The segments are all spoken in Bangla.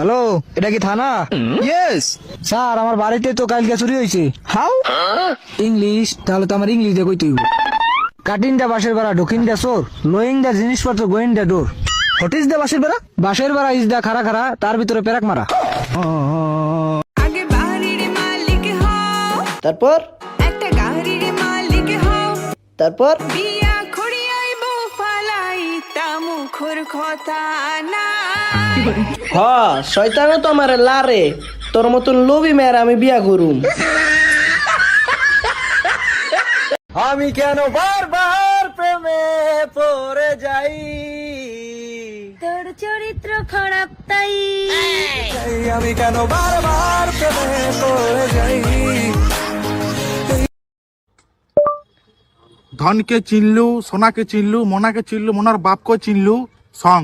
হ্যালো, এটা কি থানা? ইয়েস। স্যার, আমার বাড়িতে তো কালকে চুরি হয়েছে। হাউ? ইংলিশ? তাহলে তো আমার ইংলিশ দিয়ে কইতে হইব। কাটিং দা বাঁশের বেড়া, ঢুকিং দা চোর, লোয়িং দা জিনিসপত্র, going the door. What is the বাসের বেড়া? বাঁশের বেড়া ইজ দা খাড়া খাড়া, তার ভিতরে পেরাক মারা। আগে বাড়ির মালিক হও, তারপর একটা গাড়ির মালিক হও, তারপর বিয়া খড়িয়াইব ফালাই তা মুখর কথা না। হ, শয়তানও তো আমার লারে, তোর মতন লোভী মেয়ের আমি বিয়া করুম। আমি কেন বারবার প্রেমে পড়ে যাই, তোর চরিত্র খারাপ তাই। আমি কেন বারবার প্রেমে পড়ে যাই। ধনকে চিনলু, সোনাকে চিনলু, মোনাকে চিনলু, মোনার বাপকে চিনলু। সং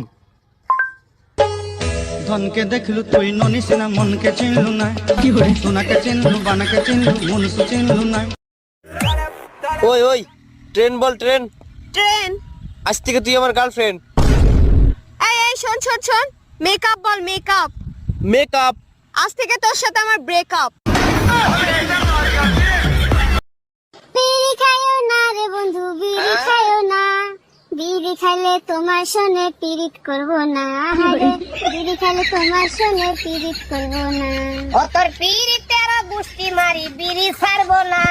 ধনকে দেখলু তুই ননিস না, মনকে চিনলু না, কি হরে সোনাকে চিনলু, বানাকে চিনলু, মনুষ্য চিনলু না। ওই ওই, ট্রেন বল ট্রেন। ট্রেন? আজ থেকে তুই আমার গার্লফ্রেন্ড। এই শোন শোন শোন, মেকআপ বল মেকআপ। মেকআপ? আজ থেকে তোর সাথে আমার ব্রেকআপ। বিড়ি খাইও না রে বন্ধু, বিড়ি খাইও না, বিড়ি খাইলে তোমার সনে পিরিত করবো না, বিড়ি খাইলে তোমার সনে পিরিত করবো না। ও তোর পিরিতেরা গুষ্টি মারি বিড়ি ছাড়বো না।